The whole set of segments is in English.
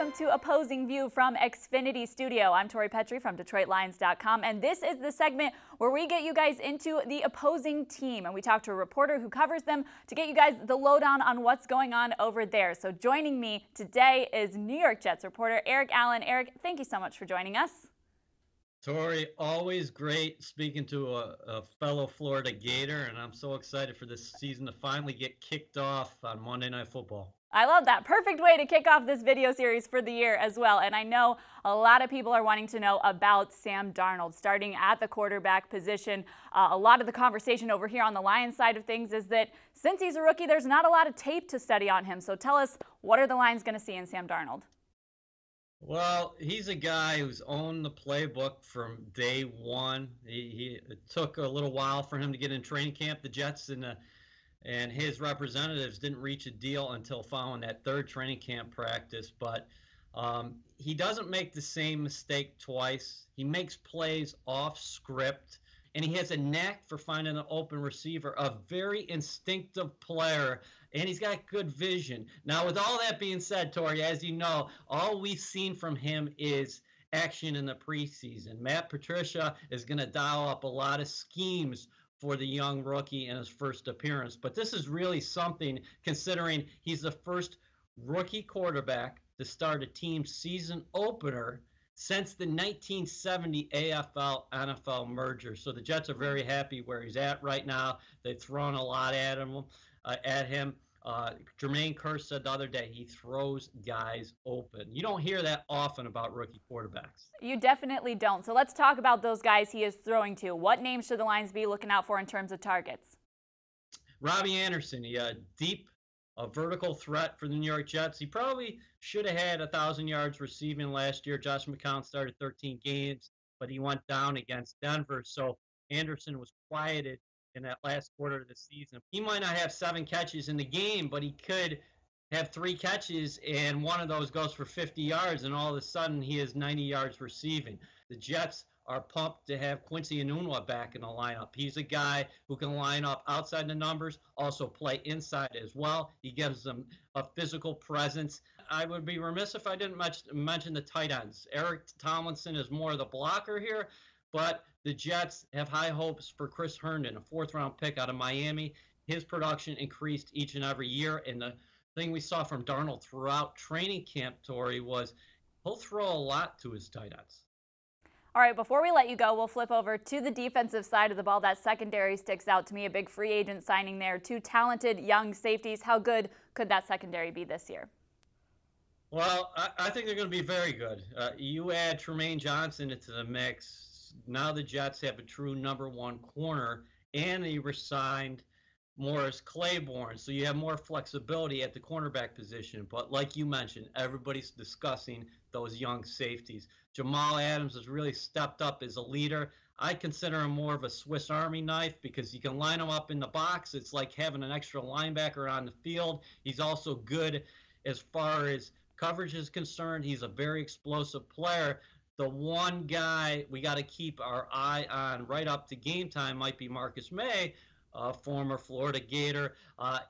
welcome to Opposing View from Xfinity Studio. I'm Tori Petry from DetroitLions.com, and this is the segment where we get you guys into the opposing team, and we talk to a reporter who covers them to get you guys the lowdown on what's going on over there. So joining me today is New York Jets reporter Eric Allen. Eric, thank you so much for joining us. Tori, always great speaking to a fellow Florida Gator, and I'm so excited for this season to finally get kicked off on Monday Night Football. I love that. Perfect way to kick off this video series for the year as well. And I know a lot of people are wanting to know about Sam Darnold starting at the quarterback position. A lot of the conversation over here on the Lions side of things is that since he's a rookie, there's not a lot of tape to study on him. So tell us, what are the Lions going to see in Sam Darnold? Well, he's a guy who's owned the playbook from day one. It took a little while for him to get in training camp. The Jets and his representatives didn't reach a deal until following that third training camp practice. But he doesn't make the same mistake twice. He makes plays off script, and he has a knack for finding an open receiver, a very instinctive player, and he's got good vision. Now, with all that being said, Tori, as you know, all we've seen from him is action in the preseason. Matt Patricia is going to dial up a lot of schemes for the young rookie in his first appearance. But this is really something, considering he's the first rookie quarterback to start a team season opener since the 1970 AFL-NFL merger. So the Jets are very happy where he's at right now. They've thrown a lot at him. Jermaine Kearse said the other day he throws guys open. You don't hear that often about rookie quarterbacks. You definitely don't. So let's talk about those guys he is throwing to. What names should the Lions be looking out for in terms of targets? Robbie Anderson, a deep vertical threat for the New York Jets. He probably should have had 1,000 yards receiving last year. Josh McCown started 13 games, but he went down against Denver. So Anderson was quieted in that last quarter of the season. He might not have 7 catches in the game, but he could have 3 catches, and one of those goes for 50 yards, and all of a sudden he has 90 yards receiving. The Jets are pumped to have Quincy Enunwa back in the lineup. He's a guy who can line up outside the numbers, also play inside as well. He gives them a physical presence. I would be remiss if I didn't mention the tight ends. Eric Tomlinson is more of the blocker here, but the Jets have high hopes for Chris Herndon, a 4th-round pick out of Miami. His production increased each and every year, and the thing we saw from Darnold throughout training camp, Tori, was he'll throw a lot to his tight ends. All right, before we let you go, we'll flip over to the defensive side of the ball. That secondary sticks out to me, a big free agent signing there. 2 talented young safeties. How good could that secondary be this year? Well, I think they're going to be very good. You add Tremaine Johnson into the mix. Now the Jets have a true number 1 corner, and they re-signed Morris Claiborne, so you have more flexibility at the cornerback position. But like you mentioned, everybody's discussing those young safeties. Jamal Adams has really stepped up as a leader. I consider him more of a Swiss Army knife because you can line him up in the box. It's like having an extra linebacker on the field. He's also good as far as coverage is concerned. He's a very explosive player. The one guy we got to keep our eye on right up to game time might be Marcus May, former Florida Gator.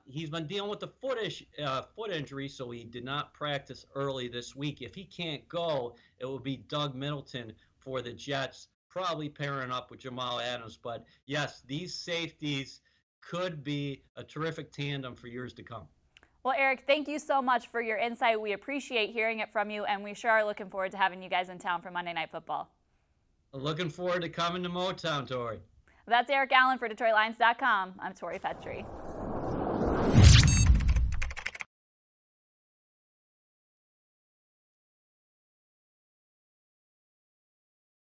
He's been dealing with the foot injury, so he did not practice early this week. If he can't go, it will be Doug Middleton for the Jets, probably pairing up with Jamal Adams. But yes, these safeties could be a terrific tandem for years to come. Well, Eric, thank you so much for your insight. We appreciate hearing it from you, and we sure are looking forward to having you guys in town for Monday Night Football. Looking forward to coming to Motown, Tori. That's Eric Allen for DetroitLions.com. I'm Tori Petry.